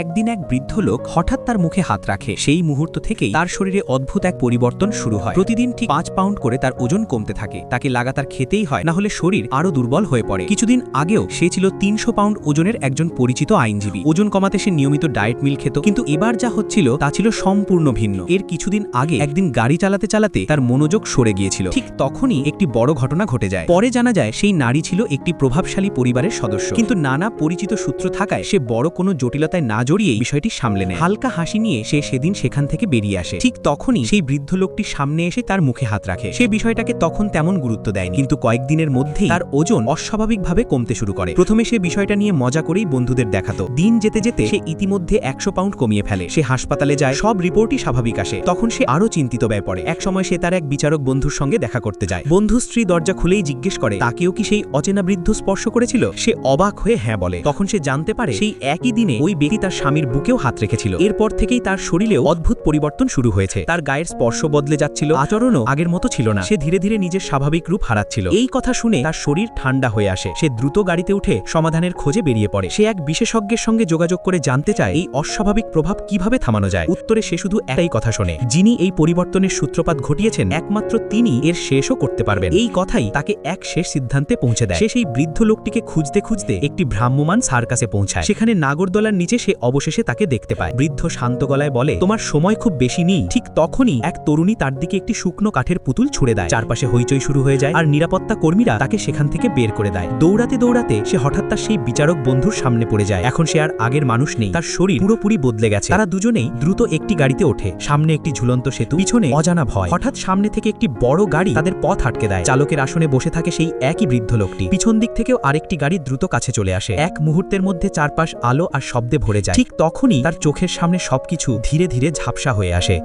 একদিন এক বৃদ্ধ লোক হঠাৎ তার মুখে হাত রাখে। সেই মুহূর্ত থেকেই তার শরীরে অদ্ভুত এক পরিবর্তন শুরু হয়। প্রতিদিন ঠিক 5 পাউন্ড করে তার ওজন কমতে থাকে। তাকে লাগাতার খেতেই হয়, না হলে শরীর আরো দুর্বল হয়ে পড়ে। কিছুদিন আগেও সে ছিল 300 পাউন্ড ওজনের একজন পরিচিত আইনজীবী। ওজন কমাতে সে নিয়মিত ডায়েট মিল খেত, কিন্তু এবার যা হচ্ছিল তা ছিল সম্পূর্ণ ভিন্ন। এর কিছুদিন আগে একদিন গাড়ি চালাতে চালাতে তার মনোযোগ সরে গিয়েছিল। ঠিক তখনই একটি বড় ঘটনা ঘটে যায়। পরে জানা যায় সেই নারী ছিল একটি প্রভাবশালী পরিবারের সদস্য, কিন্তু নানা পরিচিত সূত্র থাকায় সে বড় কোনো জটিলতায় না জড়িয়ে বিষয়টি সামলে নেয়। হালকা হাসি নিয়ে সে সেদিন সেখান থেকে বেরিয়ে আসে। ঠিক তখনই সেই বৃদ্ধ লোকটি সামনে এসে তার মুখে হাত রাখে। সে বিষয়টাকে তখন তেমন গুরুত্ব দেয়নি, কিন্তু কয়েকদিনের মধ্যেই তার ওজন অস্বাভাবিকভাবে কমতে শুরু করে। প্রথমে সে বিষয়টা নিয়ে মজা করেই বন্ধুদের দেখাতো। দিন যেতে যেতে সে ইতিমধ্যে 100 পাউন্ড কমিয়ে ফেলে। সে হাসপাতালে যায়, সব রিপোর্টই স্বাভাবিক আসে। তখন সে আরো চিন্তিত হয়ে পড়ে। এক সময় সে তার এক বিচারক বন্ধুর সঙ্গে দেখা করতে যায়। বন্ধু স্ত্রী দরজা খুলেই জিজ্ঞেস করে তাকেও কি সেই অচেনা বৃদ্ধ স্পর্শ করেছিল। সে অবাক হয়ে হ্যাঁ বলে। তখন সে জানতে পারে সেই একই দিনে ওই ব্যক্তি তার স্বামীর বুকেও হাত রেখেছিল। এরপর থেকেই তার শরীরেও অদ্ভুত পরিবর্তন শুরু হয়েছে। তার গায়ের স্পর্শ বদলে যাচ্ছিল, আচরণও আগের মতো ছিল না। সে ধীরে ধীরে নিজের স্বাভাবিক রূপ হারাচ্ছিল। এই কথা শুনে তার শরীর ঠান্ডা হয়ে আসে। সে দ্রুত গাড়িতে উঠে সমাধানের খোঁজে বেরিয়ে পড়ে। সে এক বিশেষজ্ঞের সঙ্গে যোগাযোগ করে জানতে চায় এই অস্বাভাবিক প্রভাব কিভাবে থামানো যায়। উত্তরে সে শুধু একটাই কথা শোনে, যিনি এই পরিবর্তনের সূত্রপাত ঘটিয়েছেন একমাত্র তিনি এর শেষও করতে পারবেন। এই কথাই তাকে এক শেষ সিদ্ধান্তে পৌঁছে দেয়। সে সেই বৃদ্ধ লোকটিকে খুঁজতে খুঁজতে একটি ভ্রাম্যমাণ সার্কাসে পৌঁছায়। সেখানে নাগরদোলার নিচে সে অবশেষে তাকে দেখতে পায়। বৃদ্ধ শান্ত গলায় বলে, তোমার সময় খুব বেশি নেই। ঠিক তখনই এক তরুণী তার দিকে একটি শুকনো কাঠের পুতুল ছুড়ে দেয়। চারপাশে হইচই শুরু হয়ে যায়, আর নিরাপত্তা কর্মীরা তাকে সেখান থেকে বের করে দেয়। দৌড়াতে দৌড়াতে সে হঠাৎ তার সেই বিচারক বন্ধুর সামনে পড়ে যায়। এখন সে আর আগের মানুষ নেই, তার শরীর পুরোপুরি বদলে গেছে। তারা দুজনেই দ্রুত একটি গাড়িতে ওঠে। সামনে একটি ঝুলন্ত সেতু, পিছনে অজানা ভয়। হঠাৎ সামনে থেকে একটি বড় গাড়ি তাদের পথ আটকে দেয়। চালকের আসনে বসে থাকে সেই একই বৃদ্ধ লোকটি। পিছন দিক থেকেও আরেকটি গাড়ি দ্রুত কাছে চলে আসে। এক মুহূর্তের মধ্যে চারপাশ আলো আর শব্দে ভরে যায়। ঠিক তখনই তার চোখের সামনে সবকিছু ধীরে ধীরে ঝাপসা হয়ে আসে।